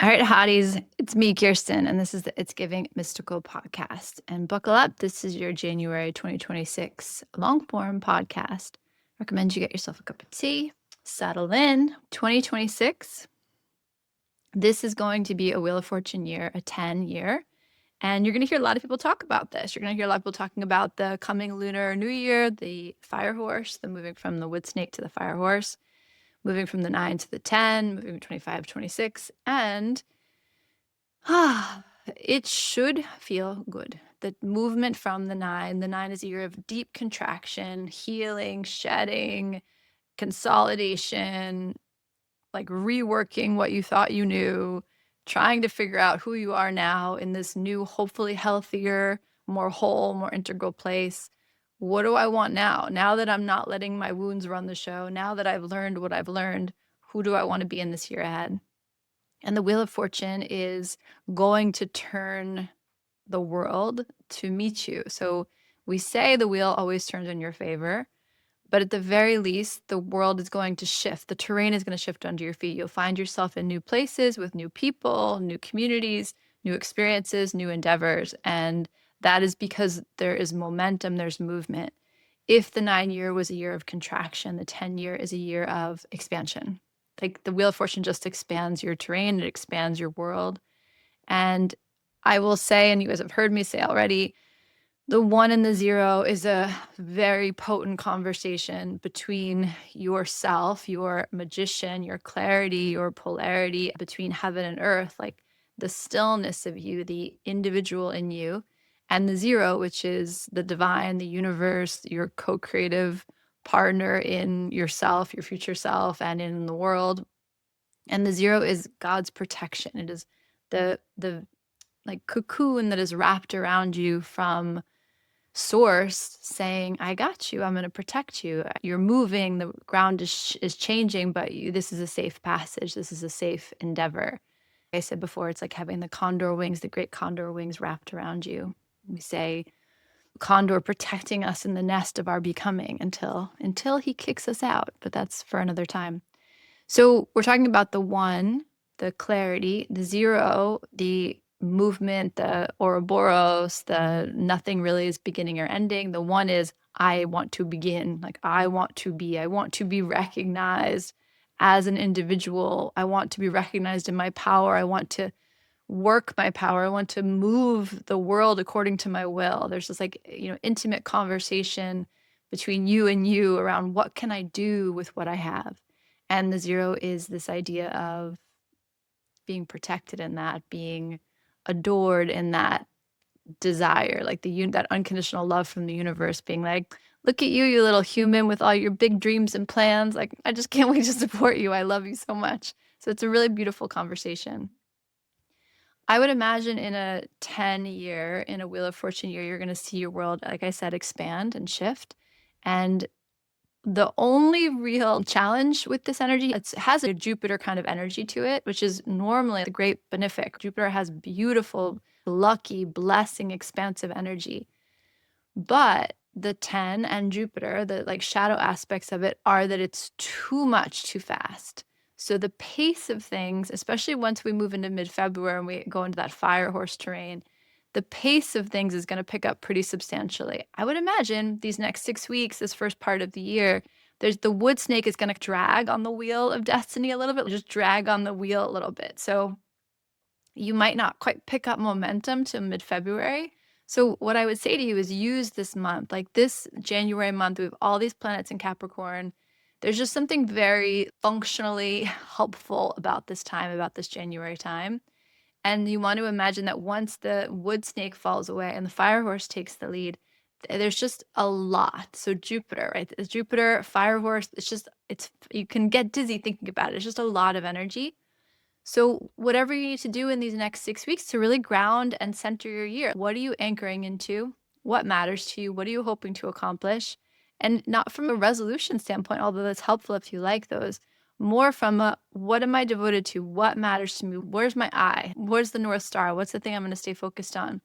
All right, hotties, it's me, Kirsten, and this is the It's Giving Mystical podcast. And buckle up, this is your January 2026 long form podcast. Recommend you get yourself a cup of tea, settle in. 2026, this is going to be a Wheel of Fortune year, a 10 year. And you're going to hear a lot of people talk about this. You're going to hear a lot of people talking about the coming Lunar New Year, the fire horse, the moving from the wood snake to the fire horse, moving from the 9 to the 10, moving from 25 to 26, and it should feel good. The movement from the 9 is a year of deep contraction, healing, shedding, consolidation, like reworking what you thought you knew, trying to figure out who you are now in this new, hopefully healthier, more whole, more integral place. What do I want now? Now that I'm not letting my wounds run the show, now that I've learned what I've learned, who do I want to be in this year ahead? And the Wheel of Fortune is going to turn the world to meet you. So we say the wheel always turns in your favor, but at the very least, the world is going to shift. The terrain is going to shift under your feet. You'll find yourself in new places with new people, new communities, new experiences, new endeavors. And that is because there is momentum, there's movement. If the 9 year was a year of contraction, the 10 year is a year of expansion. Like the Wheel of Fortune just expands your terrain, it expands your world. And I will say, and you guys have heard me say already, the 1 and the 0 is a very potent conversation between yourself, your magician, your clarity, your polarity, between heaven and earth, like the stillness of you, the individual in you, and the 0, which is the divine, the universe, your co-creative partner in yourself, your future self, and in the world. And the 0 is God's protection. It is the like cocoon that is wrapped around you from source, saying, I got you, I'm going to protect you. You're moving, the ground is changing, but this is a safe passage, this is a safe endeavor. Like I said before, it's like having the condor wings, the great condor wings wrapped around you. We say condor protecting us in the nest of our becoming until he kicks us out, but that's for another time. So we're talking about the 1, the clarity, the 0, the movement, the Ouroboros, the nothing really is beginning or ending. The 1 is I want to begin, like I want to be recognized as an individual. I want to be recognized in my power. I want to work my power. I want to move the world according to my will. There's this intimate conversation between you and you around what can I do with what I have. And the 0 is this idea of being protected in that, being adored in that desire, like that unconditional love from the universe, being like, look at you, you little human with all your big dreams and plans. Like, I just can't wait to support you. I love you so much. So it's a really beautiful conversation. I would imagine in a 10 year, in a Wheel of Fortune year, you're going to see your world, like I said, expand and shift. And the only real challenge with this energy, it has a Jupiter kind of energy to it, which is normally the great benefic. Jupiter has beautiful, lucky, blessing, expansive energy. But the 10 and Jupiter, the like shadow aspects of it, are that it's too much too fast. So the pace of things, especially once we move into mid-February and we go into that fire horse terrain, the pace of things is going to pick up pretty substantially. I would imagine these next 6 weeks, this first part of the year, there's the wood snake is going to drag on the wheel of destiny a little bit, just drag on the wheel a little bit. So you might not quite pick up momentum till mid-February. So what I would say to you is use this month, like this January month, we have all these planets in Capricorn. There's just something very functionally helpful about this time, about this January time. And you want to imagine that once the wood snake falls away and the fire horse takes the lead, there's just a lot. So Jupiter, right? It's Jupiter, fire horse, you can get dizzy thinking about it. It's just a lot of energy. So whatever you need to do in these next 6 weeks to really ground and center your year, what are you anchoring into? What matters to you? What are you hoping to accomplish? And not from a resolution standpoint, although that's helpful if you like those, more from a, what am I devoted to? What matters to me? Where's my eye? Where's the North Star? What's the thing I'm going to stay focused on?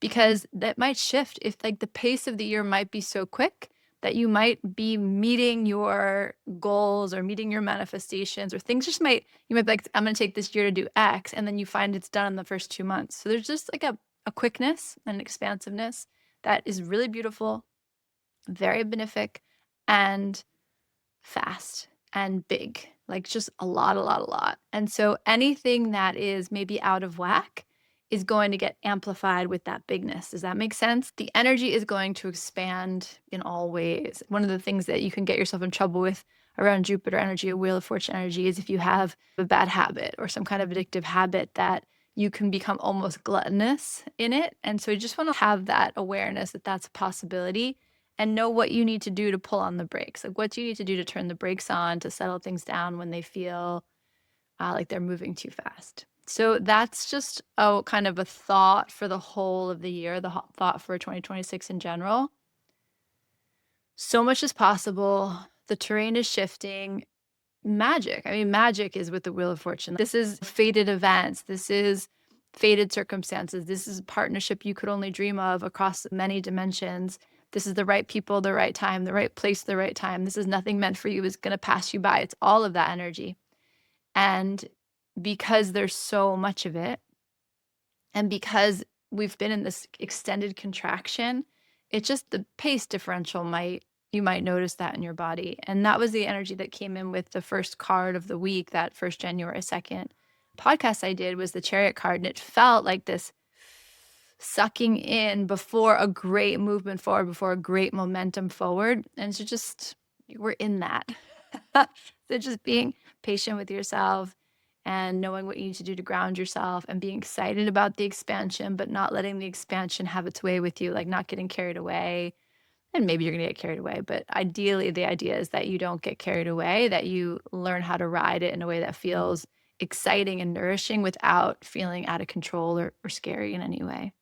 Because that might shift if like the pace of the year might be so quick that you might be meeting your goals or meeting your manifestations, or things just you might be like, I'm going to take this year to do X, and then you find it's done in the first 2 months. So there's just like a quickness and expansiveness that is really beautiful, very benefic, and fast and big, like just a lot. And so anything that is maybe out of whack is going to get amplified with that bigness. Does that make sense? The energy is going to expand in all ways. One of the things that you can get yourself in trouble with around Jupiter energy or Wheel of Fortune energy is if you have a bad habit or some kind of addictive habit that you can become almost gluttonous in it. And so you just want to have that awareness that that's a possibility and know what you need to do to pull on the brakes. Like, what do you need to do to turn the brakes on, to settle things down when they feel like they're moving too fast. So that's just a kind of a thought for the whole of the year, the thought for 2026 in general. So much is possible. The terrain is shifting. Magic. I mean, magic is with the Wheel of Fortune. This is fated events. This is fated circumstances. This is a partnership you could only dream of across many dimensions. This is the right people, the right time, the right place, the right time. This is nothing meant for you is going to pass you by. It's all of that energy. And because there's so much of it, and because we've been in this extended contraction, it's just the pace differential you might notice that in your body. And that was the energy that came in with the first card of the week, that first January 2nd podcast I did was the Chariot card. And it felt like this sucking in before a great movement forward, before a great momentum forward. And so just, we're in that. So just being patient with yourself and knowing what you need to do to ground yourself and being excited about the expansion, but not letting the expansion have its way with you, like not getting carried away. And maybe you're going to get carried away, but ideally the idea is that you don't get carried away, that you learn how to ride it in a way that feels exciting and nourishing without feeling out of control or scary in any way.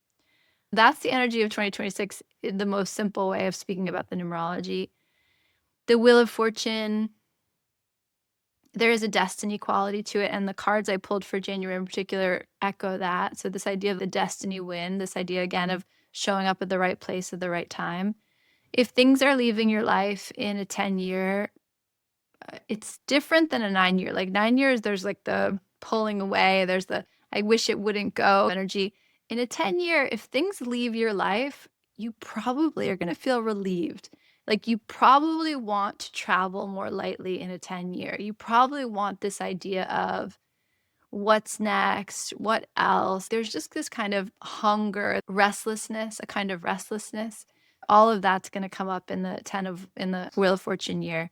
That's the energy of 2026, the most simple way of speaking about the numerology. The Wheel of Fortune, there is a destiny quality to it, and the cards I pulled for January in particular echo that. So this idea of the destiny win, this idea again of showing up at the right place at the right time. If things are leaving your life in a 10-year, it's different than a 9-year. Like 9 years, there's like the pulling away, there's the I wish it wouldn't go energy. In a 10-year, if things leave your life, you probably are going to feel relieved. Like you probably want to travel more lightly in a 10-year. You probably want this idea of what's next, what else. There's just this kind of hunger, restlessness, a kind of restlessness. All of that's going to come up in the Wheel of Fortune year.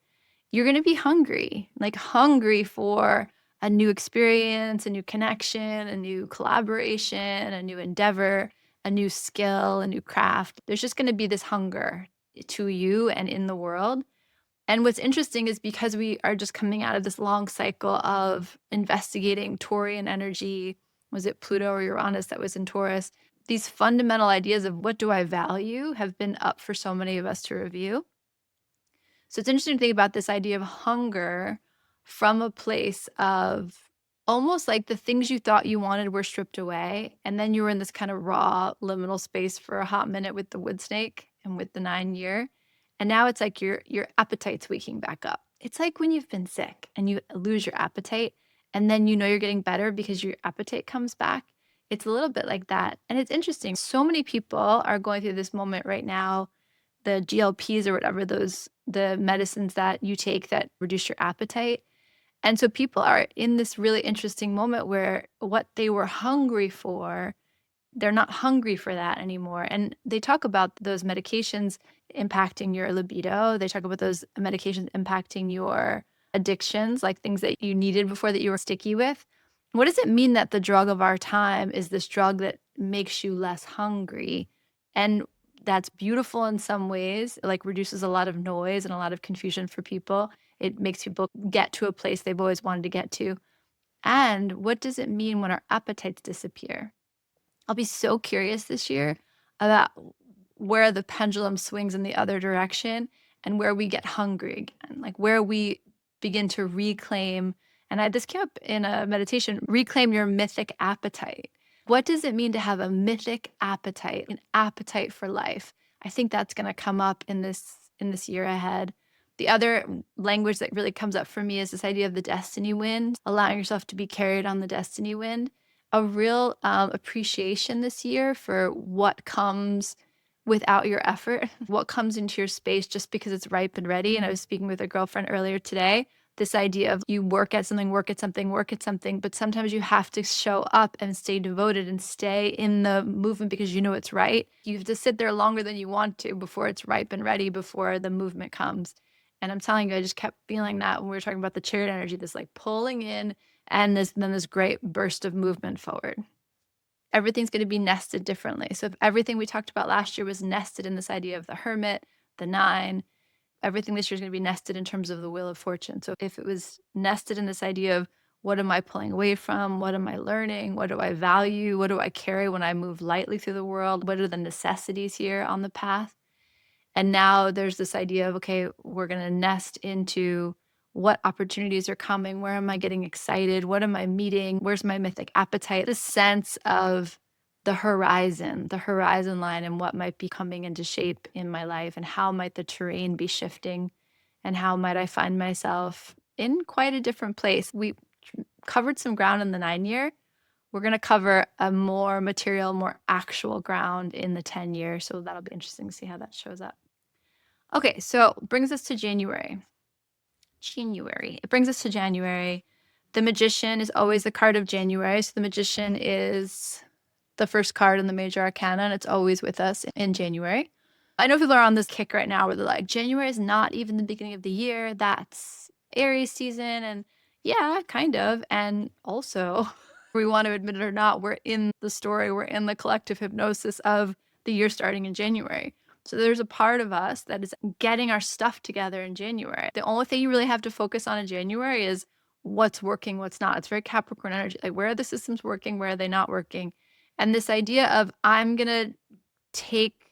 You're going to be hungry, like hungry for a new experience, a new connection, a new collaboration, a new endeavor, a new skill, a new craft. There's just going to be this hunger to you and in the world. And what's interesting is because we are just coming out of this long cycle of investigating Taurian energy, was it Pluto or Uranus that was in Taurus? These fundamental ideas of what do I value have been up for so many of us to review. So it's interesting to think about this idea of hunger from a place of almost like the things you thought you wanted were stripped away. And then you were in this kind of raw liminal space for a hot minute with the wood snake and with the 9-year. And now it's like your appetite's waking back up. It's like when you've been sick and you lose your appetite and then you know you're getting better because your appetite comes back. It's a little bit like that. And it's interesting. So many people are going through this moment right now, the GLPs or whatever, the medicines that you take that reduce your appetite. And so people are in this really interesting moment where what they were hungry for, they're not hungry for that anymore. And they talk about those medications impacting your libido. They talk about those medications impacting your addictions, like things that you needed before that you were sticky with. What does it mean that the drug of our time is this drug that makes you less hungry? And that's beautiful in some ways, like reduces a lot of noise and a lot of confusion for people. It makes people get to a place they've always wanted to get to. And what does it mean when our appetites disappear? I'll be so curious this year about where the pendulum swings in the other direction and where we get hungry again, like where we begin to reclaim. And this came up in a meditation, reclaim your mythic appetite. What does it mean to have a mythic appetite, an appetite for life? I think that's going to come up in this in this year ahead. The other language that really comes up for me is this idea of the destiny wind, allowing yourself to be carried on the destiny wind. A real appreciation this year for what comes without your effort, what comes into your space just because it's ripe and ready. And I was speaking with a girlfriend earlier today, this idea of you work at something, work at something, work at something, but sometimes you have to show up and stay devoted and stay in the movement because you know it's right. You have to sit there longer than you want to before it's ripe and ready, before the movement comes. And I'm telling you, I just kept feeling that when we were talking about the Chariot energy, this like pulling in and this great burst of movement forward. Everything's going to be nested differently. So if everything we talked about last year was nested in this idea of the Hermit, the 9, everything this year is going to be nested in terms of the Wheel of Fortune. So if it was nested in this idea of what am I pulling away from? What am I learning? What do I value? What do I carry when I move lightly through the world? What are the necessities here on the path? And now there's this idea of, okay, we're going to nest into what opportunities are coming. Where am I getting excited? What am I meeting? Where's my mythic appetite? The sense of the horizon line, and what might be coming into shape in my life, and how might the terrain be shifting, and how might I find myself in quite a different place. We covered some ground in the 9 year. We're going to cover a more material, more actual ground in the 10 year. So that'll be interesting to see how that shows up. Okay, so brings us to January. It brings us to January. The Magician is always the card of January. So the Magician is the first card in the Major Arcana, and it's always with us in January. I know people are on this kick right now where they're like, January is not even the beginning of the year. That's Aries season. And yeah, kind of. And also, we want to admit it or not, we're in the story, we're in the collective hypnosis of the year starting in January. So there's a part of us that is getting our stuff together in January. The only thing you really have to focus on in January is what's working, what's not. It's very Capricorn energy. Like, where are the systems working? Where are they not working? And this idea of I'm going to take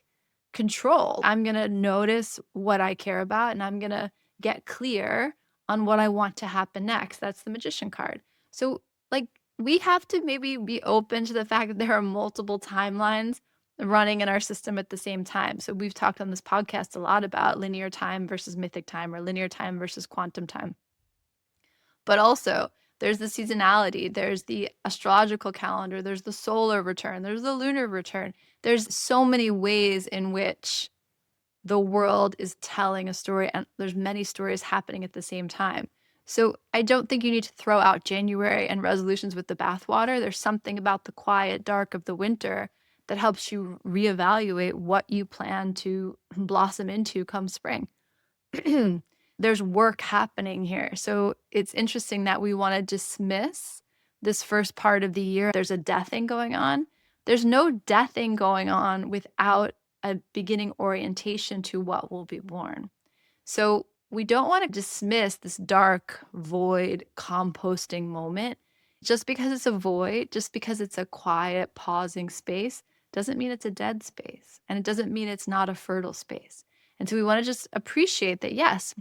control. I'm going to notice what I care about, and I'm going to get clear on what I want to happen next. That's the Magician card. So, like, we have to maybe be open to the fact that there are multiple timelines running in our system at the same time. So we've talked on this podcast a lot about linear time versus mythic time, or linear time versus quantum time. But also, there's the seasonality, there's the astrological calendar, there's the solar return, there's the lunar return. There's so many ways in which the world is telling a story, and there's many stories happening at the same time. So I don't think you need to throw out January and resolutions with the bathwater. There's something about the quiet dark of the winter that helps you reevaluate what you plan to blossom into come spring. There's work happening here. So it's interesting that we want to dismiss this first part of the year. There's a deathing going on. There's no deathing going on without a beginning orientation to what will be born. So we don't want to dismiss this dark, void, composting moment. Just because it's a void, just because it's a quiet, pausing space, doesn't mean it's a dead space. And it doesn't mean it's not a fertile space. And so we want to just appreciate that, yes,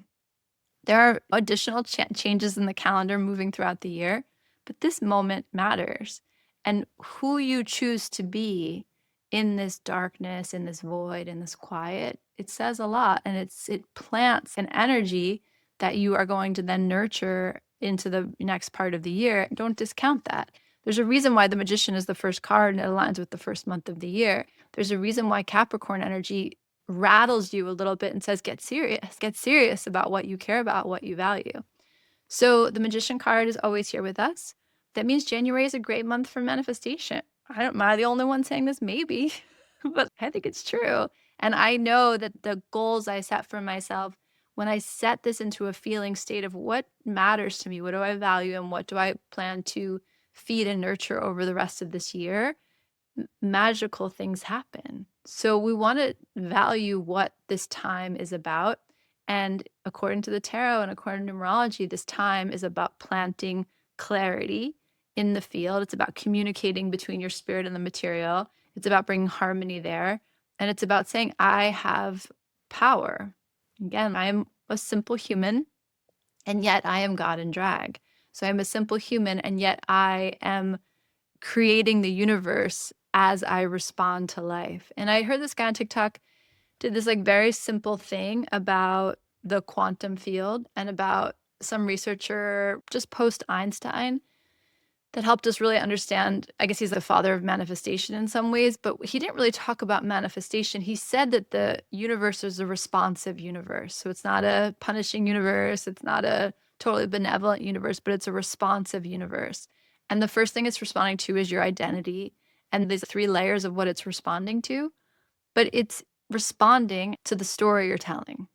there are additional changes in the calendar moving throughout the year, but this moment matters. And who you choose to be in this darkness, in this void, in this quiet, it says a lot. And it plants an energy that you are going to then nurture into the next part of the year. Don't discount that. There's a reason why the Magician is the first card and it aligns with the first month of the year. There's a reason why Capricorn energy rattles you a little bit and says, get serious about what you care about, what you value. So the Magician card is always here with us. That means January is a great month for manifestation. Am I the only one saying this? Maybe, but I think it's true. And I know that the goals I set for myself, when I set this into a feeling state of what matters to me, what do I value, and what do I plan to feed and nurture over the rest of this year, magical things happen. So we want to value what this time is about. And according to the tarot and according to numerology, this time is about planting clarity in the field. It's about communicating between your spirit and the material. It's about bringing harmony there. And it's about saying, I have power. Again, I'm a simple human, and yet I am God in drag. So I'm a simple human, and yet I am creating the universe as I respond to life. And I heard this guy on TikTok did this like very simple thing about the quantum field and about some researcher just post Einstein that helped us really understand. I guess he's the father of manifestation in some ways, but he didn't really talk about manifestation. He said that the universe is a responsive universe. So it's not a punishing universe, it's not a totally benevolent universe, but it's a responsive universe. And the first thing it's responding to is your identity. And there's 3 layers of what it's responding to, but it's responding to the story you're telling.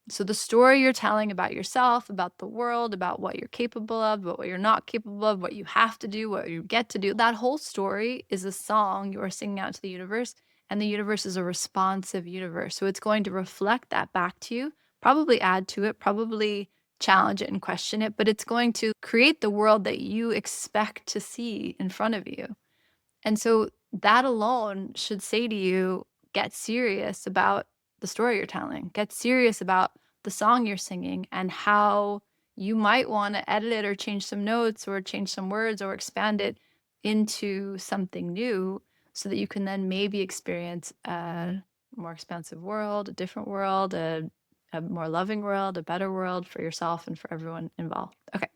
So the story you're telling about yourself, about the world, about what you're capable of, about what you're not capable of, what you have to do, what you get to do, that whole story is a song you are singing out to the universe, and the universe is a responsive universe. So it's going to reflect that back to you, probably add to it, probably challenge it and question it, but it's going to create the world that you expect to see in front of you. And so that alone should say to you, get serious about the story you're telling. Get serious about the song you're singing and how you might want to edit it or change some notes or change some words or expand it into something new so that you can then maybe experience a more expansive world, a different world, a more loving world, a better world for yourself and for everyone involved. Okay.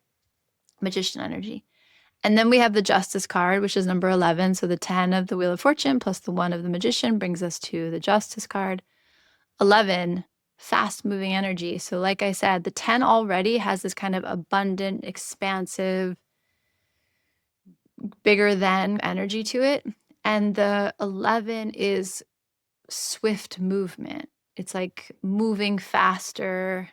Magician energy. And then we have the Justice card, which is number 11. So the 10 of the Wheel of Fortune plus the 1 of the Magician brings us to the Justice card. 11, fast moving energy. So like I said, the 10 already has this kind of abundant, expansive, bigger than energy to it. And the 11 is swift movement. It's like moving faster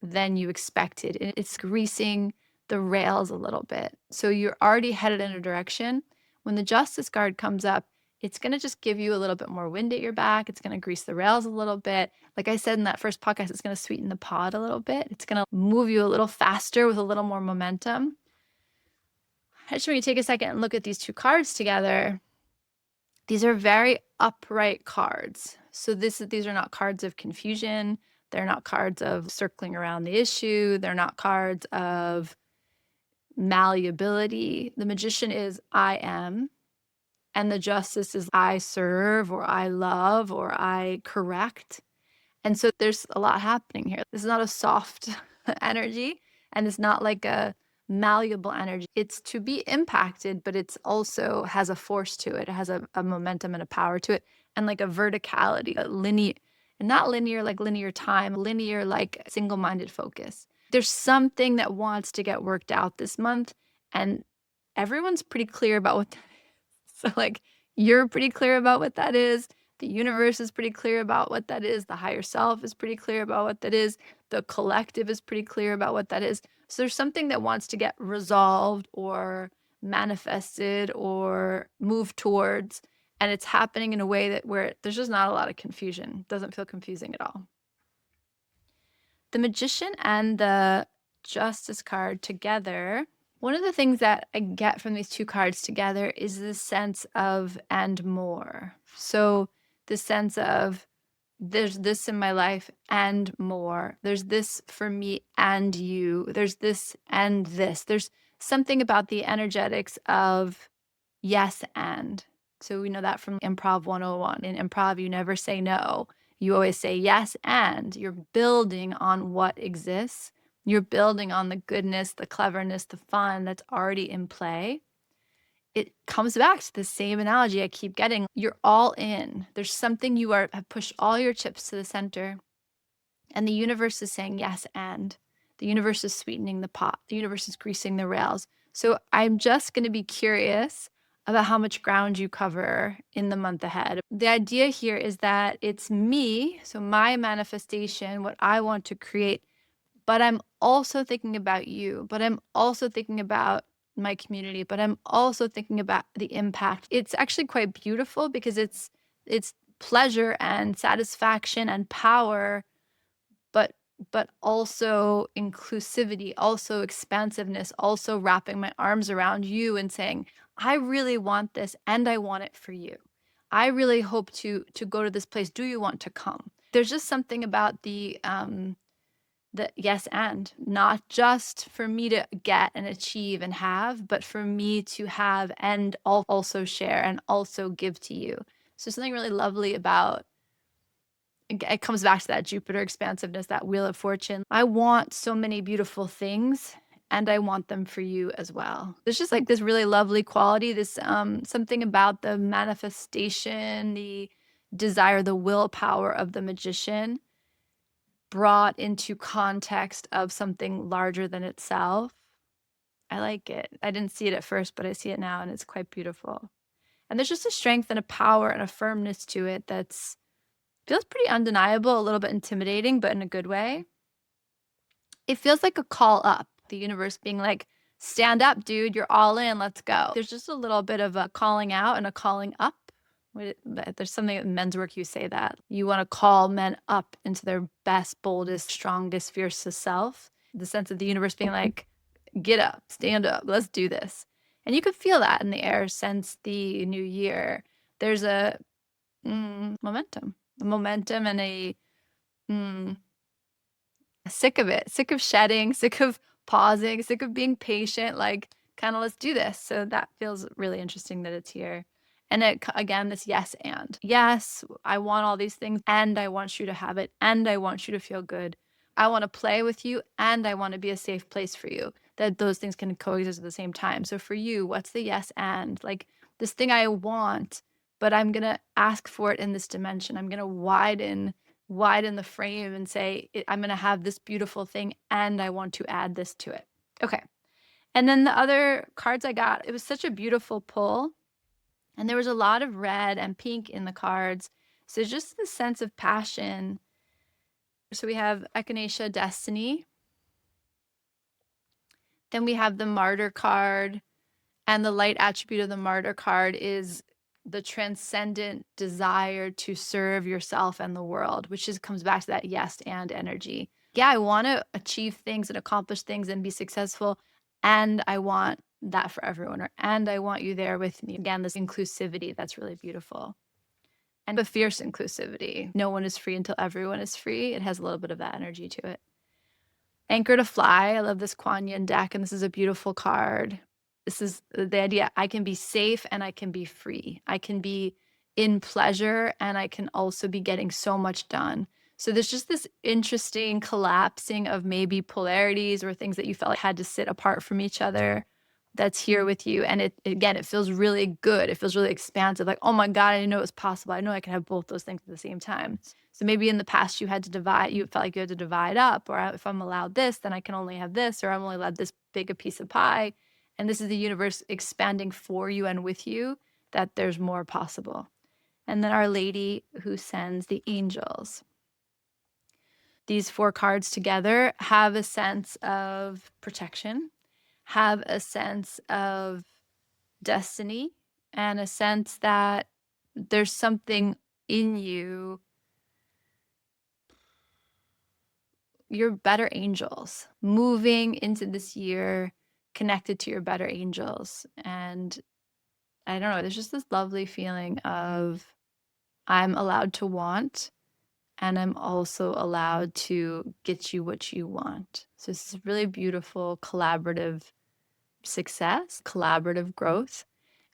than you expected. It's greasing the rails a little bit. So you're already headed in a direction. When the Justice card comes up, it's going to just give you a little bit more wind at your back. It's going to grease the rails a little bit. Like I said in that first podcast, it's going to sweeten the pot a little bit. It's going to move you a little faster with a little more momentum. I just want you to take a second and look at these 2 cards together. These are very upright cards. So these are not cards of confusion. They're not cards of circling around the issue. They're not cards of malleability. The Magician is I am, and the Justice is I serve or I love or I correct. And so there's a lot happening here. This is not a soft energy, and it's not like a malleable energy. It's to be impacted, but it's also has a force to it. It has a momentum and a power to it, and like a verticality, a linear, and not linear like linear time, linear like single-minded focus. There's something that wants to get worked out this month, and everyone's pretty clear about what that is. So like you're pretty clear about what that is. The universe is pretty clear about what that is. The higher self is pretty clear about what that is. The collective is pretty clear about what that is. So there's something that wants to get resolved or manifested or moved towards, and it's happening in a way that where there's just not a lot of confusion. It doesn't feel confusing at all. The Magician and the Justice card together, one of the things that I get from these 2 cards together is this sense of and more. So the sense of there's this in my life and more. There's this for me and you. There's this and this. There's something about the energetics of yes and. So we know that from Improv 101. In improv, you never say no. You always say yes and. You're building on what exists. You're building on the goodness, the cleverness, the fun that's already in play. It comes back to the same analogy I keep getting. You're all in. There's something you have pushed all your chips to the center, and the universe is saying yes and. The universe is sweetening the pot. The universe is greasing the rails. So I'm just going to be curious about how much ground you cover in the month ahead. The idea here is that it's me, so my manifestation, what I want to create, but I'm also thinking about you, but I'm also thinking about my community, but I'm also thinking about the impact. It's actually quite beautiful because it's pleasure and satisfaction and power, but also inclusivity, also expansiveness, also wrapping my arms around you and saying, I really want this and I want it for you. I really hope to go to this place. Do you want to come? There's just something about the yes and, not just for me to get and achieve and have, but for me to have and also share and also give to you. So something really lovely about it comes back to that Jupiter expansiveness, that wheel of fortune. I want so many beautiful things, and I want them for you as well. There's just like this really lovely quality, this something about the manifestation, the desire, the willpower of the magician brought into context of something larger than itself. I like it. I didn't see it at first, but I see it now, and it's quite beautiful. And there's just a strength and a power and a firmness to it that's feels pretty undeniable, a little bit intimidating, but in a good way. It feels like a call up, the universe being like, stand up, dude, you're all in, let's go. There's just a little bit of a calling out and a calling up. There's something in men's work, you say that. You want to call men up into their best, boldest, strongest, fiercest self. The sense of the universe being like, get up, stand up, let's do this. And you could feel that in the air since the new year. There's a momentum and a sick of it, sick of shedding, sick of pausing, sick of being patient, like kind of let's do this. So that feels really interesting that it's here. And again, this yes and. Yes, I want all these things, and I want you to have it, and I want you to feel good. I want to play with you, and I want to be a safe place for you. That those things can coexist at the same time. So for you, what's the yes and? Like this thing I want, but I'm going to ask for it in this dimension. I'm going to widen the frame and say, I'm going to have this beautiful thing, and I want to add this to it. Okay. And then the other cards I got, it was such a beautiful pull. And there was a lot of red and pink in the cards. So just the sense of passion. So we have Echinacea, Destiny. Then we have the Martyr card. And the light attribute of the Martyr card is the transcendent desire to serve yourself and the world, which comes back to that yes and energy. Yeah, I want to achieve things and accomplish things and be successful. And I want that for everyone, and I want you there with me. Again, this inclusivity, that's really beautiful. And a fierce inclusivity. No one is free until everyone is free. It has a little bit of that energy to it. Anchor to Fly. I love this Kuan Yin deck, and this is a beautiful card. This is the idea. I can be safe and I can be free. I can be in pleasure and I can also be getting so much done. So there's just this interesting collapsing of maybe polarities or things that you felt like had to sit apart from each other that's here with you. And it feels really good. It feels really expansive. Like, oh my God, I didn't know it was possible. I know I can have both those things at the same time. So maybe in the past you felt like you had to divide up, or if I'm allowed this, then I can only have this, or I'm only allowed this big a piece of pie. And this is the universe expanding for you and with you, that there's more possible. And then Our Lady who sends the angels. These 4 cards together have a sense of protection, have a sense of destiny, and a sense that there's something in you, your better angels, moving into this year connected to your better angels. And I don't know, there's just this lovely feeling of I'm allowed to want, and I'm also allowed to get you what you want. So this is really beautiful collaborative success, collaborative growth.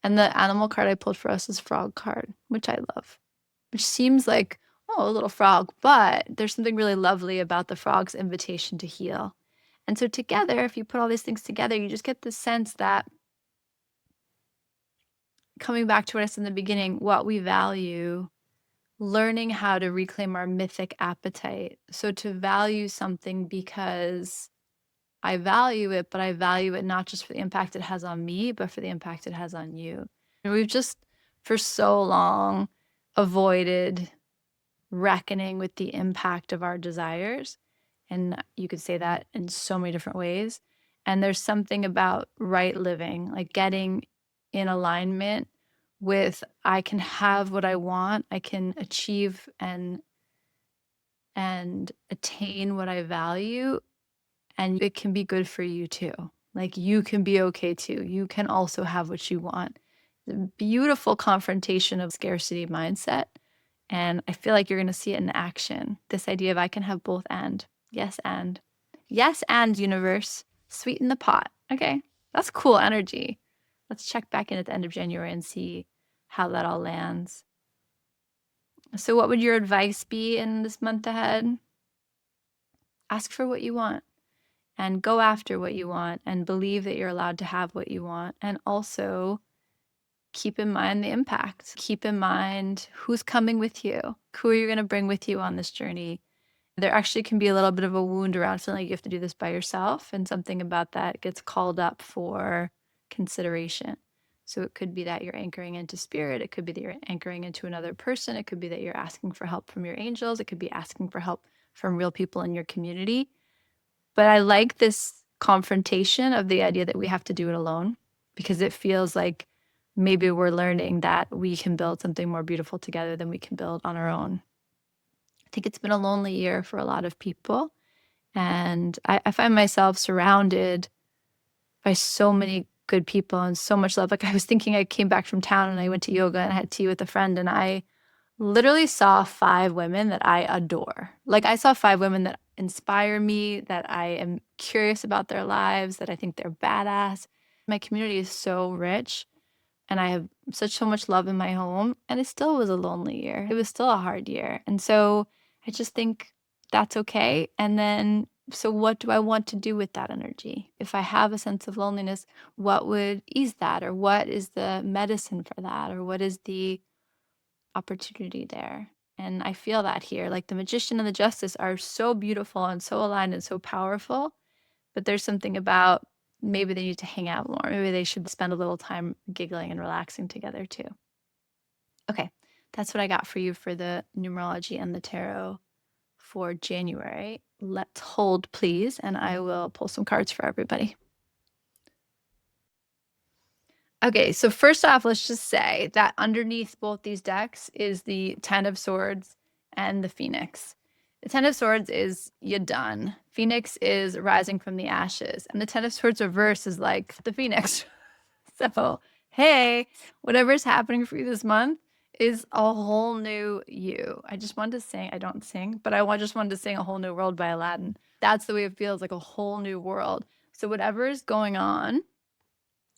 And the animal card I pulled for us is Frog card, which I love, which seems like, oh, a little frog, but there's something really lovely about the frog's invitation to heal. And so together, if you put all these things together, you just get the sense that, coming back to what I said in the beginning, what we value, learning how to reclaim our mythic appetite. So to value something because I value it, but I value it not just for the impact it has on me, but for the impact it has on you. And we've just, for so long, avoided reckoning with the impact of our desires. And you could say that in so many different ways. And there's something about right living, like getting in alignment with, I can have what I want, I can achieve and attain what I value, and it can be good for you too. Like you can be okay too. You can also have what you want. The beautiful confrontation of scarcity mindset. And I feel like you're going to see it in action. This idea of I can have both and. Yes and. Yes and, universe. Sweeten the pot. Okay. That's cool energy. Let's check back in at the end of January and see how that all lands. So what would your advice be in this month ahead? Ask for what you want and go after what you want and believe that you're allowed to have what you want. And also keep in mind the impact. Keep in mind who's coming with you, who are you going to bring with you on this journey. There actually can be a little bit of a wound around feeling like you have to do this by yourself, and something about that gets called up for consideration. So it could be that you're anchoring into spirit. It could be that you're anchoring into another person. It could be that you're asking for help from your angels. It could be asking for help from real people in your community. But I like this confrontation of the idea that we have to do it alone, because it feels like maybe we're learning that we can build something more beautiful together than we can build on our own. I think it's been a lonely year for a lot of people. And I find myself surrounded by so many good people and so much love. Like, I was thinking, I came back from town and I went to yoga and I had tea with a friend, and I literally saw 5 women that I adore. Like, I saw 5 women that inspire me, that I am curious about their lives, that I think they're badass. My community is so rich, and I have so much love in my home, and it still was a lonely year. It was still a hard year. And so I just think that's okay. And then, so what do I want to do with that energy? If I have a sense of loneliness, what would ease that? Or what is the medicine for that? Or what is the opportunity there? And I feel that here. Like, the Magician and the Justice are so beautiful and so aligned and so powerful, but there's something about maybe they need to hang out more. Maybe they should spend a little time giggling and relaxing together too. Okay, that's what I got for you for the numerology and the tarot for January. Let's hold, please, and I will pull some cards for everybody. Okay, so first off, let's just say that underneath both these decks is the Ten of Swords and the Phoenix. The Ten of Swords is you're done. Phoenix is rising from the ashes. And the Ten of Swords reverse is like the Phoenix. So, hey, whatever's happening for you this month is a whole new you. I just wanted to sing. I don't sing, but just wanted to sing A Whole New World by Aladdin. That's the way it feels, like a whole new world. So whatever is going on,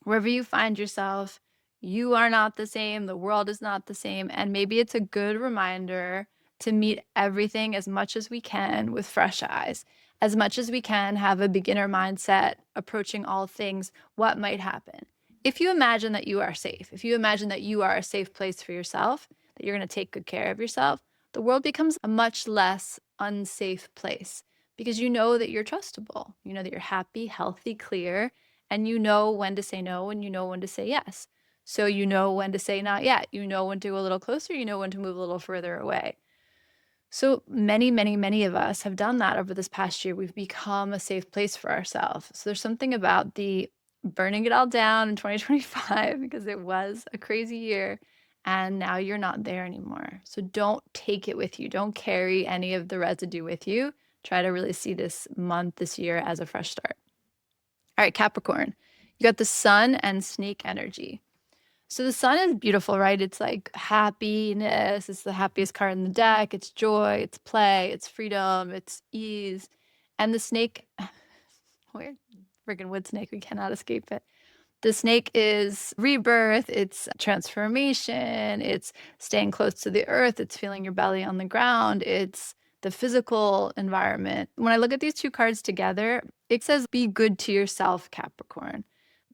wherever you find yourself, you are not the same. The world is not the same. And maybe it's a good reminder to meet everything as much as we can with fresh eyes, as much as we can have a beginner mindset approaching all things. What might happen? If you imagine that you are safe, if you imagine that you are a safe place for yourself, that you're going to take good care of yourself, the world becomes a much less unsafe place, because you know that you're trustable. You know that you're happy, healthy, clear, and you know when to say no and you know when to say yes. So you know when to say not yet. You know when to go a little closer. You know when to move a little further away. So many, many, many of us have done that over this past year. We've become a safe place for ourselves. So there's something about the burning it all down in 2025, because it was a crazy year and now you're not there anymore. So don't take it with you. Don't carry any of the residue with you. Try to really see this month, this year, as a fresh start. All right, Capricorn, you got the Sun and Snake energy. So the Sun is beautiful, right? It's like happiness. It's the happiest card in the deck. It's joy, it's play, it's freedom, it's ease. And the Snake, weird, freaking wood snake, we cannot escape it. The Snake is rebirth, it's transformation, it's staying close to the earth, it's feeling your belly on the ground, it's the physical environment. When I look at these two cards together, it says be good to yourself, Capricorn.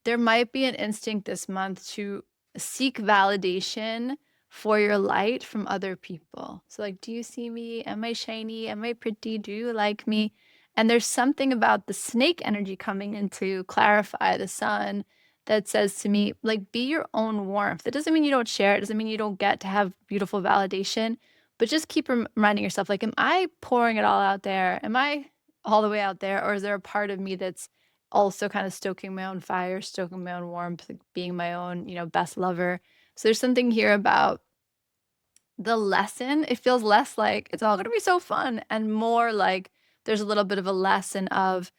There might be an instinct this month to seek validation for your light from other people. So, like, do you see me? Am I shiny? Am I pretty? Do you like me? And there's something about the Snake energy coming in to clarify the Sun that says to me, like, be your own warmth. It doesn't mean you don't share it. It doesn't mean you don't get to have beautiful validation, but just keep reminding yourself, like, am I pouring it all out there? Am I all the way out there? Or is there a part of me that's also kind of stoking my own fire, stoking my own warmth, like being my own, best lover? So there's something here about the lesson. It feels less like it's all going to be so fun and more like there's a little bit of a lesson of,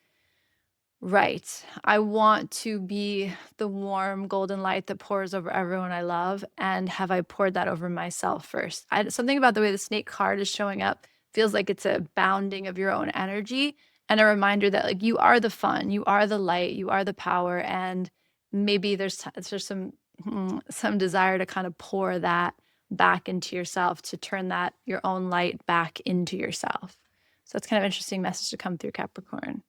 right, I want to be the warm golden light that pours over everyone I love. And have I poured that over myself first? Something about the way the Snake card is showing up feels like it's a bounding of your own energy and a reminder that, like, you are the fun, you are the light, you are the power. And maybe there's some desire to kind of pour that back into yourself, to turn that your own light back into yourself. So it's kind of an interesting message to come through, Capricorn.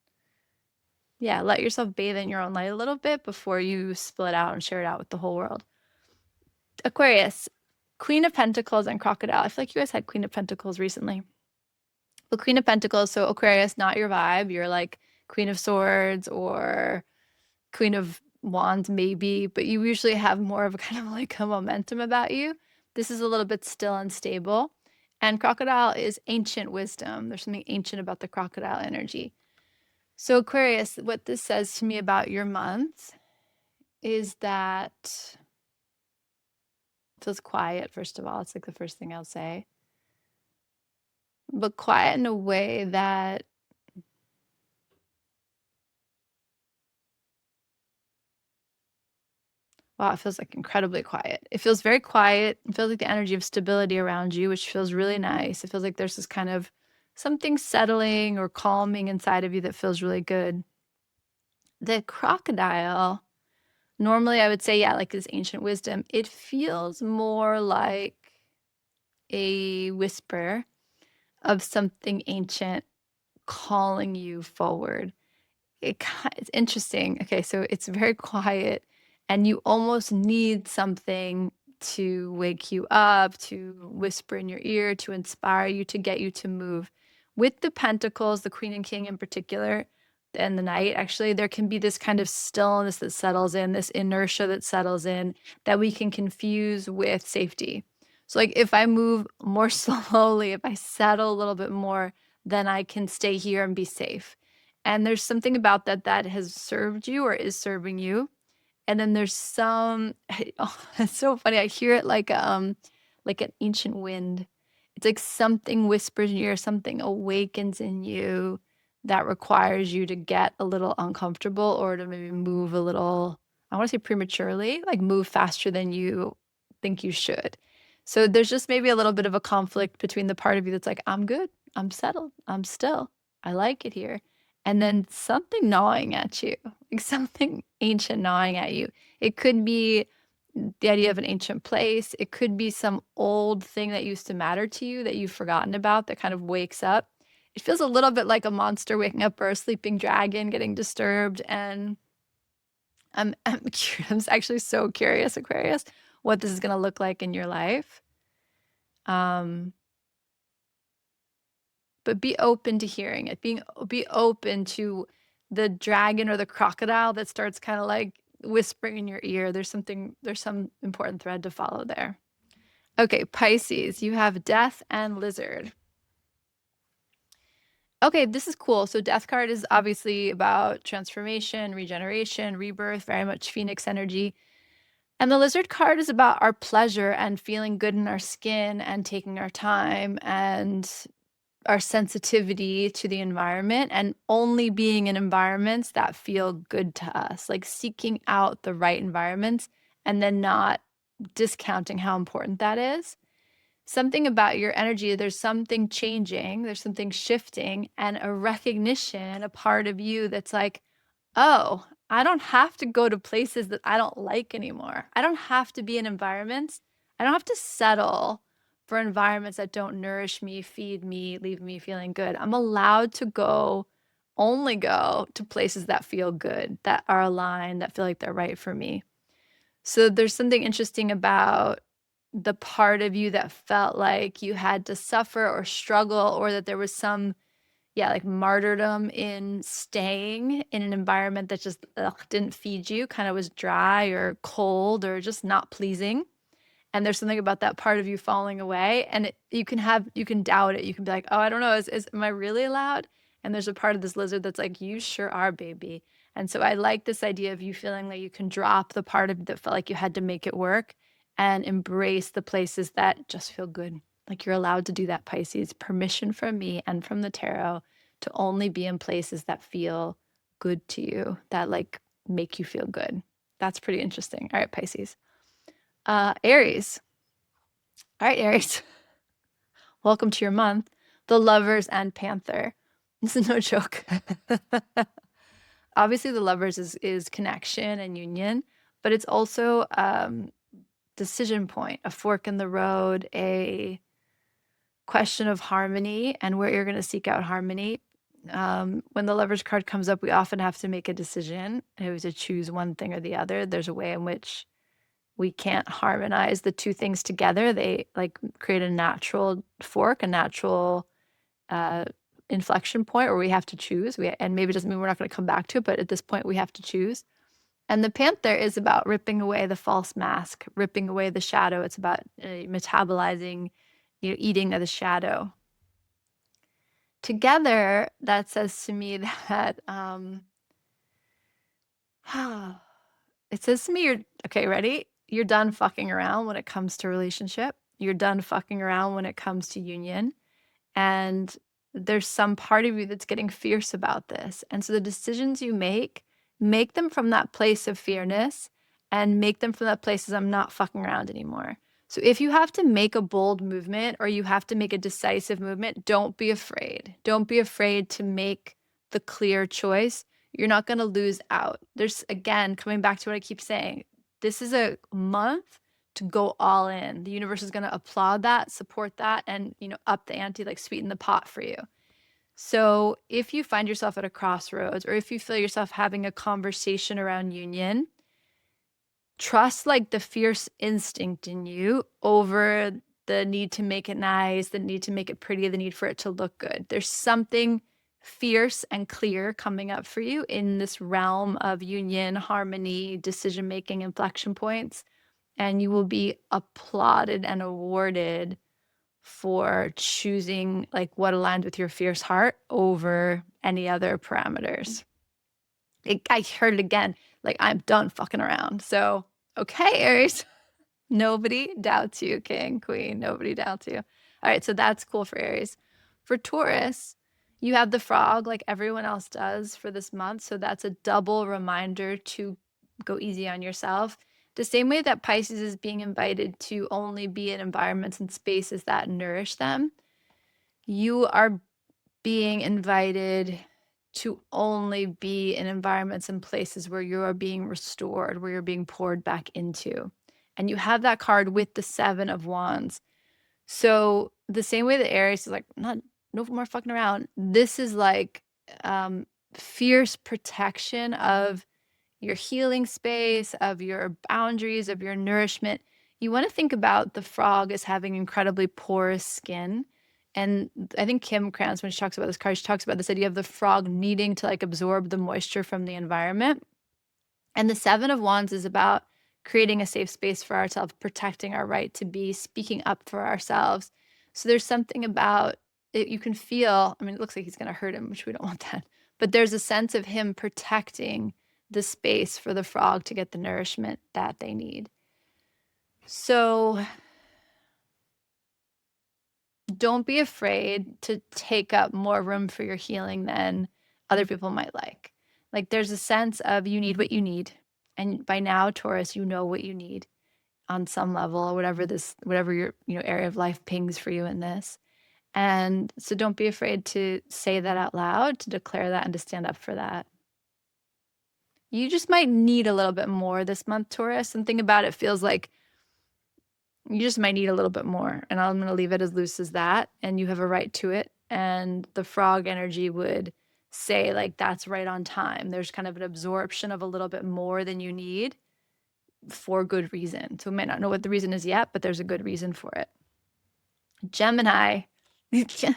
Yeah, let yourself bathe in your own light a little bit before you split out and share it out with the whole world. Aquarius, Queen of Pentacles and Crocodile. I feel like you guys had Queen of Pentacles recently. But Queen of Pentacles, so Aquarius, not your vibe. You're like Queen of Swords or Queen of Wands maybe, but you usually have more of a kind of like a momentum about you. This is a little bit still unstable. And Crocodile is ancient wisdom. There's something ancient about the crocodile energy. So Aquarius, what this says to me about your month is that it feels quiet, first of all. It's like the first thing I'll say. But quiet in a way that wow, it feels like incredibly quiet. It feels very quiet. It feels like the energy of stability around you, which feels really nice. It feels like there's this kind of something settling or calming inside of you that feels really good. The crocodile, normally I would say, yeah, like this ancient wisdom, it feels more like a whisper of something ancient calling you forward. It's interesting. Okay, so it's very quiet and you almost need something to wake you up, to whisper in your ear, to inspire you, to get you to move. With the Pentacles, the Queen and King in particular, and the Knight, actually, there can be this kind of stillness that settles in, this inertia that settles in, that we can confuse with safety. So like if I move more slowly, if I settle a little bit more, then I can stay here and be safe. And there's something about that that has served you or is serving you. And then there's some, oh, it's so funny. I hear it like an ancient wind. It's like something whispers in your ear, something awakens in you that requires you to get a little uncomfortable or to maybe move a little, I want to say prematurely, like move faster than you think you should. So there's just maybe a little bit of a conflict between the part of you that's like, I'm good, I'm settled, I'm still, I like it here. And then something gnawing at you, like something ancient gnawing at you. It could be the idea of an ancient place. It could be some old thing that used to matter to you that you've forgotten about that kind of wakes up. It feels a little bit like a monster waking up or a sleeping dragon getting disturbed. And I'm actually so curious, Aquarius, what this is going to look like in your life. But be open to hearing it. Be open to the dragon or the crocodile that starts kind of like whispering in your ear. There's some important thread to follow there. Okay, Pisces, you have Death and Lizard. Okay, this is cool. So Death card is obviously about transformation, regeneration, rebirth, very much Phoenix energy. And the Lizard card is about our pleasure and feeling good in our skin and taking our time and our sensitivity to the environment and only being in environments that feel good to us, like seeking out the right environments and then not discounting how important that is. Something about your energy, there's something changing, there's something shifting, and a recognition, a part of you that's like, oh, I don't have to go to places that I don't like anymore. I don't have to be in environments. I don't have to settle for environments that don't nourish me, feed me, leave me feeling good. I'm allowed to only go to places that feel good, that are aligned, that feel like they're right for me. So there's something interesting about the part of you that felt like you had to suffer or struggle, or that there was some, yeah, like martyrdom in staying in an environment that just didn't feed you, kind of was dry or cold or just not pleasing. And there's something about that part of you falling away, and you can doubt it. You can be like, oh, I don't know, am I really allowed? And there's a part of this lizard that's like, you sure are, baby. And so I like this idea of you feeling like you can drop the part of you that felt like you had to make it work and embrace the places that just feel good. Like you're allowed to do that, Pisces. Permission from me and from the tarot to only be in places that feel good to you, that like make you feel good. That's pretty interesting. All right, Pisces. Aries. All right, Aries. Welcome to your month. The Lovers and Panther. This is no joke. Obviously, the Lovers is connection and union, but it's also decision point, a fork in the road, a question of harmony and where you're going to seek out harmony. When the Lovers card comes up, we often have to make a decision. It was to choose one thing or the other. There's a way in which we can't harmonize the two things together. They like create a natural fork, a natural inflection point where we have to choose. And maybe it doesn't mean we're not going to come back to it, but at this point we have to choose. And the Panther is about ripping away the false mask, ripping away the shadow. It's about metabolizing, eating of the shadow. Together, that says to me that it says to me, okay, ready? You're done fucking around when it comes to relationship. You're done fucking around when it comes to union. And there's some part of you that's getting fierce about this. And so the decisions you make them from that place of fearness and make them from that place as I'm not fucking around anymore. So if you have to make a bold movement or you have to make a decisive movement, don't be afraid. Don't be afraid to make the clear choice. You're not going to lose out. There's, again, coming back to what I keep saying, this is a month to go all in. The universe is going to applaud that, support that, and, up the ante, like sweeten the pot for you. So if you find yourself at a crossroads or if you feel yourself having a conversation around union, trust like the fierce instinct in you over the need to make it nice, the need to make it pretty, the need for it to look good. There's something fierce and clear coming up for you in this realm of union, harmony, decision-making, inflection points, and you will be applauded and awarded for choosing like what aligns with your fierce heart over any other parameters. I heard it again, like I'm done fucking around. So, okay, Aries, nobody doubts you, King, Queen, nobody doubts you. All right, so that's cool for Aries. For Taurus, you have the frog like everyone else does for this month. So that's a double reminder to go easy on yourself. The same way that Pisces is being invited to only be in environments and spaces that nourish them, you are being invited to only be in environments and places where you are being restored, where you're being poured back into. And you have that card with the 7 of Wands. So the same way that Aries is like, no more fucking around. This is like fierce protection of your healing space, of your boundaries, of your nourishment. You want to think about the frog as having incredibly porous skin. And I think Kim Krantz, when she talks about this card, she talks about this idea of the frog needing to like absorb the moisture from the environment. And the 7 of Wands is about creating a safe space for ourselves, protecting our right to be, speaking up for ourselves. So there's something about it you can feel, I mean, it looks like he's going to hurt him, which we don't want that. But there's a sense of him protecting the space for the frog to get the nourishment that they need. So don't be afraid to take up more room for your healing than other people might like. Like there's a sense of you need what you need. And by now, Taurus, you know what you need on some level, or whatever your area of life pings for you in this. And so don't be afraid to say that out loud, to declare that and to stand up for that. You just might need a little bit more this month, Taurus. And think about it, feels like you just might need a little bit more. And I'm going to leave it as loose as that. And you have a right to it. And the frog energy would say like, that's right on time. There's kind of an absorption of a little bit more than you need for good reason. So we might not know what the reason is yet, but there's a good reason for it. Gemini. This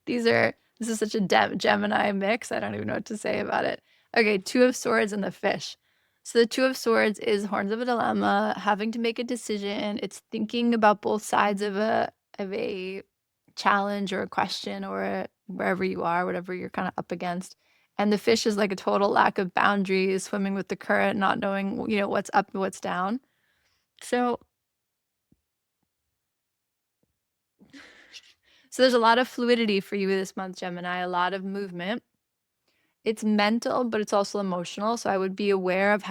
is such a Gemini mix. I don't even know what to say about it. Okay, 2 of Swords and the Fish. So the 2 of Swords is Horns of a Dilemma, having to make a decision. It's thinking about both sides of a challenge or a question or wherever you are, whatever you're kind of up against. And the Fish is like a total lack of boundaries, swimming with the current, not knowing, what's up and what's down. So there's a lot of fluidity for you this month, Gemini, a lot of movement. It's mental, but it's also emotional. So I would be aware of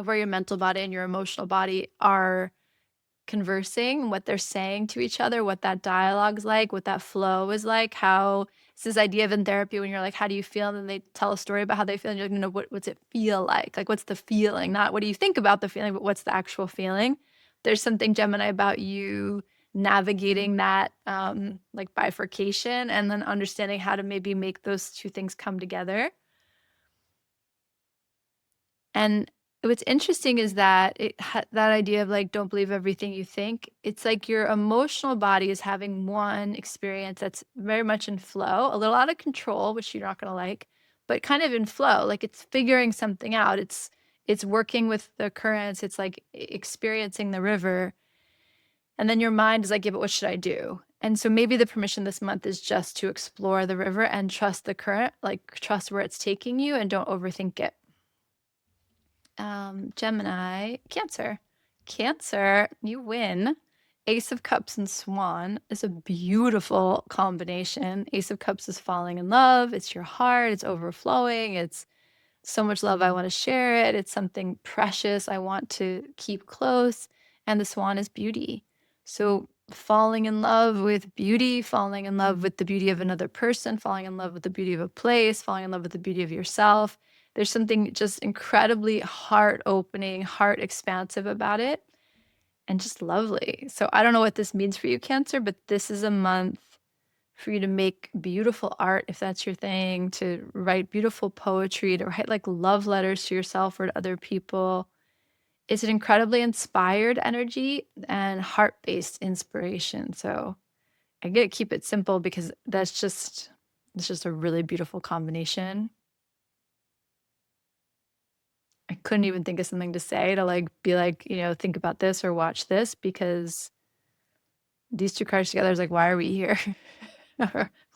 where your mental body and your emotional body are conversing, what they're saying to each other, what that dialogue's like, what that flow is like, how It's this idea of in therapy when you're like, how do you feel? And then they tell a story about how they feel. And you're like, no, what's it feel like? Like, what's the feeling? Not what do you think about the feeling, but what's the actual feeling? There's something, Gemini, about you navigating that like bifurcation and then understanding how to maybe make those two things come together. And what's interesting is that that idea of like, don't believe everything you think. It's like your emotional body is having one experience that's very much in flow, a little out of control, which you're not going to like, but kind of in flow. Like it's figuring something out. It's working with the currents. It's like experiencing the river. And then your mind is like, yeah, but what should I do? And so maybe the permission this month is just to explore the river and trust the current, like trust where it's taking you and don't overthink it. Gemini, Cancer. Cancer, you win. Ace of Cups and Swan is a beautiful combination. Ace of Cups is falling in love. It's your heart. It's overflowing. It's so much love. I want to share it. It's something precious I want to keep close. And the Swan is beauty. So falling in love with beauty, falling in love with the beauty of another person, falling in love with the beauty of a place, falling in love with the beauty of yourself. There's something just incredibly heart-opening, heart-expansive about it, and just lovely. So I don't know what this means for you, Cancer, but this is a month for you to make beautiful art, if that's your thing, to write beautiful poetry, to write like love letters to yourself or to other people. It's an incredibly inspired energy and heart-based inspiration. So I get to keep it simple because it's just a really beautiful combination. I couldn't even think of something to say to like be like, think about this or watch this, because these two cards together is like, why are we here?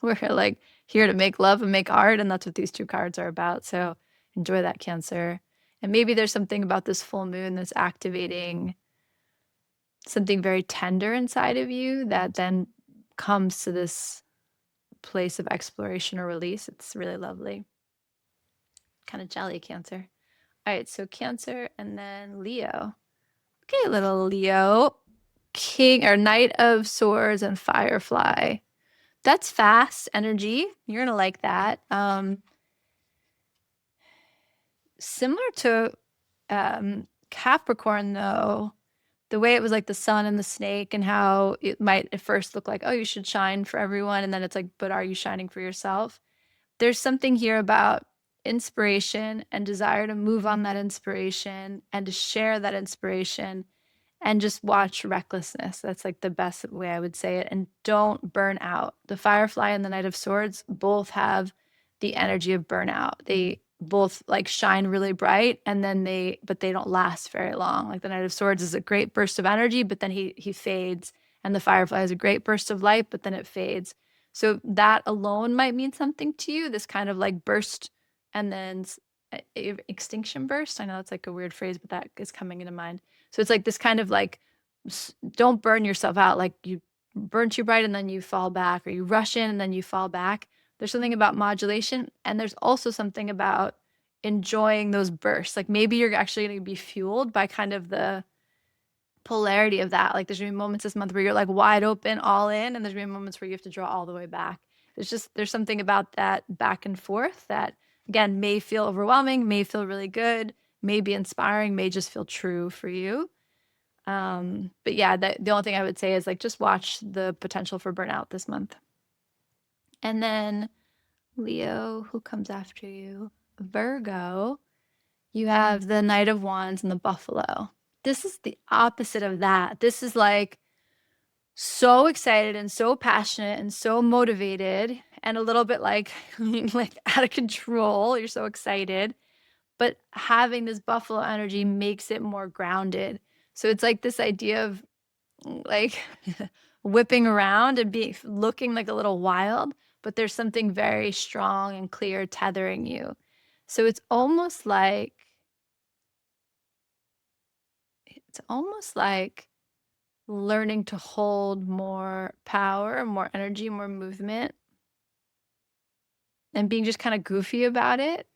We're like here to make love and make art, and that's what these two cards are about. So enjoy that, Cancer. And maybe there's something about this full moon that's activating something very tender inside of you that then comes to this place of exploration or release. It's really lovely. Kind of jelly, Cancer. All right, so Cancer and then Leo. Okay, little Leo. King or Knight of Swords and Firefly. That's fast energy. You're gonna like that. Similar to Capricorn, though, the way it was like the sun and the snake, and how it might at first look like, oh, you should shine for everyone, and then it's like, but are you shining for yourself? There's something here about inspiration and desire to move on that inspiration and to share that inspiration and just watch recklessness. That's like the best way I would say it. And don't burn out. The Firefly and the Knight of Swords both have the energy of burnout. They both like shine really bright, and then but they don't last very long. Like the Knight of Swords is a great burst of energy, but then he fades. And the Firefly is a great burst of light, but then it fades. So that alone might mean something to you, this kind of like burst and then extinction burst. I know it's like a weird phrase, but that is coming into mind. So it's like this kind of like, don't burn yourself out. Like you burn too bright and then you fall back, or you rush in and then you fall back. There's something about modulation, and there's also something about enjoying those bursts. Like maybe you're actually going to be fueled by kind of the polarity of that. Like there's gonna be moments this month where you're like wide open, all in, and there's gonna be moments where you have to draw all the way back. There's something about that back and forth that, again, may feel overwhelming, may feel really good, may be inspiring, may just feel true for you. But yeah, the only thing I would say is like just watch the potential for burnout this month. And then Leo, who comes after you? Virgo. You have the Knight of Wands and the Buffalo. This is the opposite of that. This is like so excited and so passionate and so motivated and a little bit like like out of control. You're so excited. But having this buffalo energy makes it more grounded. So it's like this idea of like whipping around and looking like a little wild, but there's something very strong and clear tethering you. So it's almost like learning to hold more power, more energy, more movement, and being just kind of goofy about it.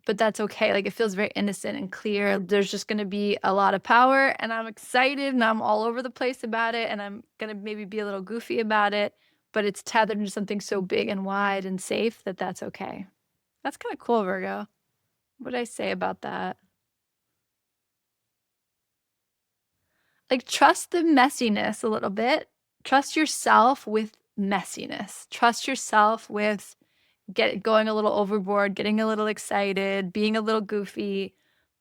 But that's okay. Like it feels very innocent and clear. There's just going to be a lot of power, and I'm excited and I'm all over the place about it, and I'm going to maybe be a little goofy about it, but it's tethered into something so big and wide and safe that that's okay. That's kind of cool, Virgo. What did I say about that? Like, trust the messiness a little bit. Trust yourself with messiness. Trust yourself with going a little overboard, getting a little excited, being a little goofy.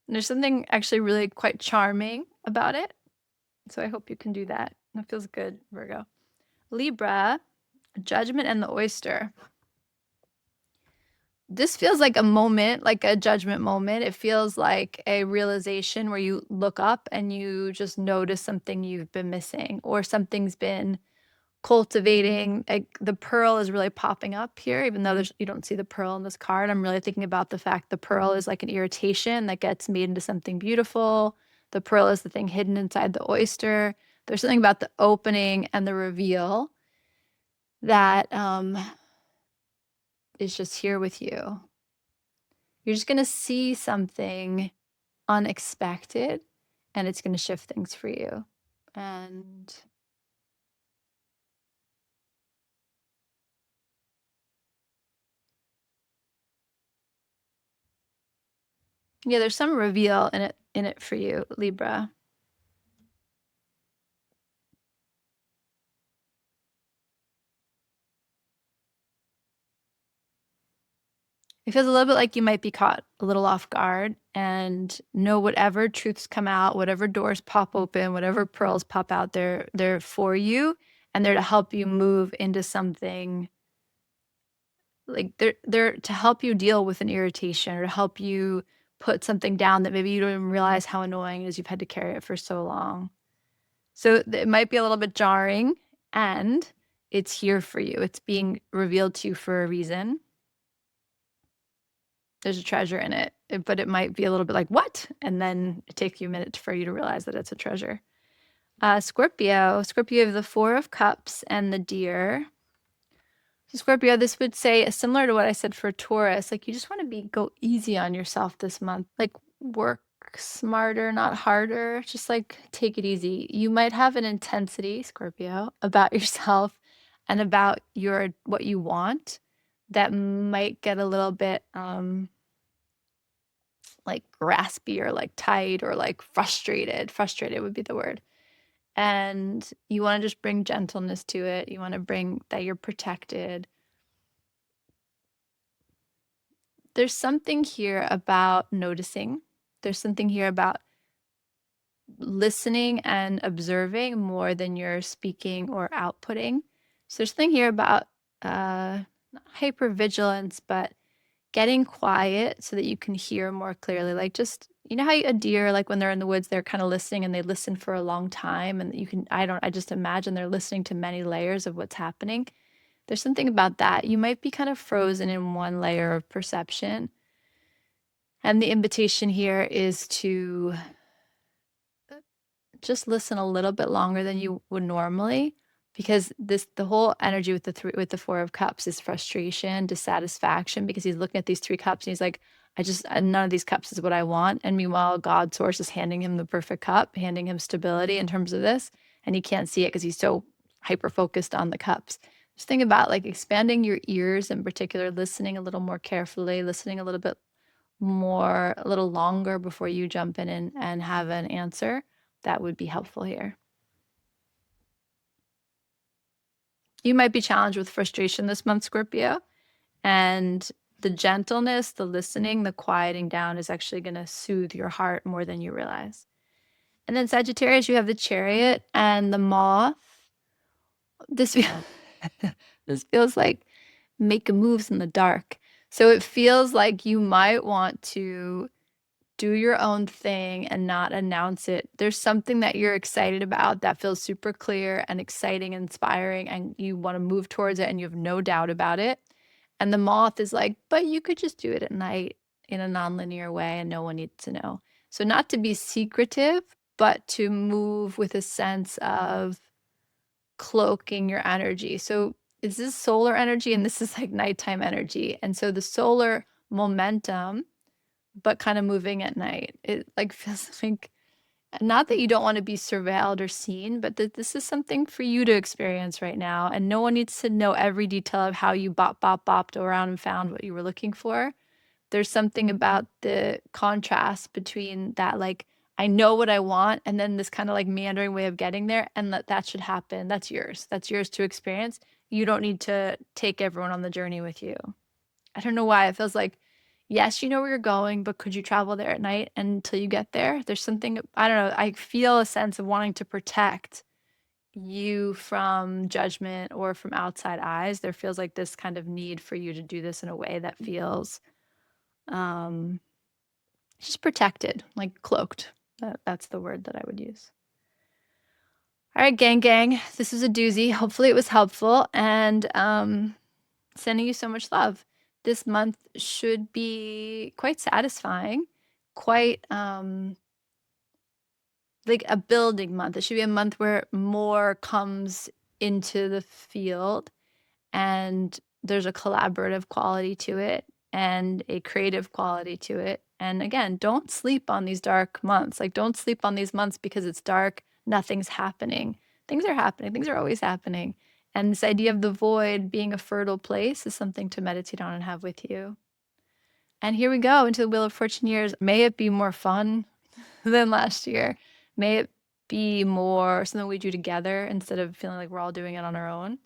And there's something actually really quite charming about it. So I hope you can do that. That feels good, Virgo. Libra, Judgment and the Oyster. This feels like a moment, like a judgment moment. It feels like a realization where you look up and you just notice something you've been missing or something's been cultivating. Like the pearl is really popping up here, even though you don't see the pearl in this card. I'm really thinking about the fact the pearl is like an irritation that gets made into something beautiful. The pearl is the thing hidden inside the oyster. There's something about the opening and the reveal that is just here with you. You're just going to see something unexpected and it's going to shift things for you. And yeah, there's some reveal in it for you, Libra. It feels a little bit like you might be caught a little off guard and know whatever truths come out, whatever doors pop open, whatever pearls pop out, they're for you and they're to help you move into something. Like they're to help you deal with an irritation or to help you put something down that maybe you don't even realize how annoying it is you've had to carry it for so long. So it might be a little bit jarring and it's here for you. It's being revealed to you for a reason. There's a treasure in it, but it might be a little bit like, what? And then it takes you a minute for you to realize that it's a treasure. Scorpio, you have the Four of Cups and the Deer. So Scorpio, this would say similar to what I said for Taurus, like you just want to go easy on yourself this month, like work smarter, not harder, just like take it easy. You might have an intensity, Scorpio, about yourself and about what you want that might get a little bit like graspy or like tight or like frustrated. Frustrated would be the word. And you want to just bring gentleness to it. You want to bring that you're protected. There's something here about noticing. There's something here about listening and observing more than you're speaking or outputting. So there's something here about not hypervigilance, but getting quiet so that you can hear more clearly. Like just, you know how a deer, like when they're in the woods, they're kind of listening and they listen for a long time. And I just imagine they're listening to many layers of what's happening. There's something about that. You might be kind of frozen in one layer of perception. And the invitation here is to just listen a little bit longer than you would normally, because the whole energy with the Four of Cups is frustration, dissatisfaction, because he's looking at these three cups and he's like, none of these cups is what I want. And meanwhile, God source is handing him the perfect cup, handing him stability in terms of this, and he can't see it because he's so hyper focused on the cups. Just think about like expanding your ears in particular, listening a little more carefully, listening a little bit more, a little longer before you jump in and have an answer. That would be helpful here. You might be challenged with frustration this month, Scorpio, and the gentleness, the listening, the quieting down is actually going to soothe your heart more than you realize. And then Sagittarius, you have the Chariot and the Moth. This feels like making moves in the dark. So it feels like you might want to do your own thing and not announce it. There's something that you're excited about that feels super clear and exciting, inspiring, and you want to move towards it and you have no doubt about it. And the Moth is like, but you could just do it at night in a nonlinear way and no one needs to know. So not to be secretive, but to move with a sense of cloaking your energy. So this is solar energy and this is like nighttime energy. And so the solar momentum, but kind of moving at night. It like feels like Not that you don't want to be surveilled or seen, but that this is something for you to experience right now. And no one needs to know every detail of how you bopped around and found what you were looking for. There's something about the contrast between that, like, I know what I want, and then this kind of like meandering way of getting there, and that should happen. That's yours. That's yours to experience. You don't need to take everyone on the journey with you. I don't know why it feels like, yes, you know where you're going, but could you travel there at night until you get there? There's something, I don't know, I feel a sense of wanting to protect you from judgment or from outside eyes. There feels like this kind of need for you to do this in a way that feels um just protected, like cloaked. That's the word that I would use. All right, gang, this is a doozy. Hopefully it was helpful, and sending you so much love. This month should be quite satisfying, quite like a building month. It should be a month where more comes into the field, and there's a collaborative quality to it and a creative quality to it. And again, don't sleep on these dark months. Like, don't sleep on these months because it's dark, nothing's happening. Things are happening, things are always happening. And this idea of the void being a fertile place is something to meditate on and have with you. And here we go into the Wheel of Fortune years. May it be more fun than last year. May it be more something we do together instead of feeling like we're all doing it on our own.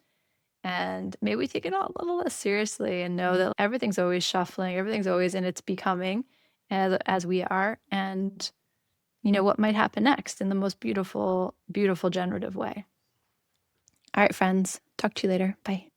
And maybe we take it all a little less seriously and know that everything's always shuffling, everything's always in its becoming as we are. And you know what might happen next in the most beautiful, beautiful generative way. All right, friends. Talk to you later. Bye.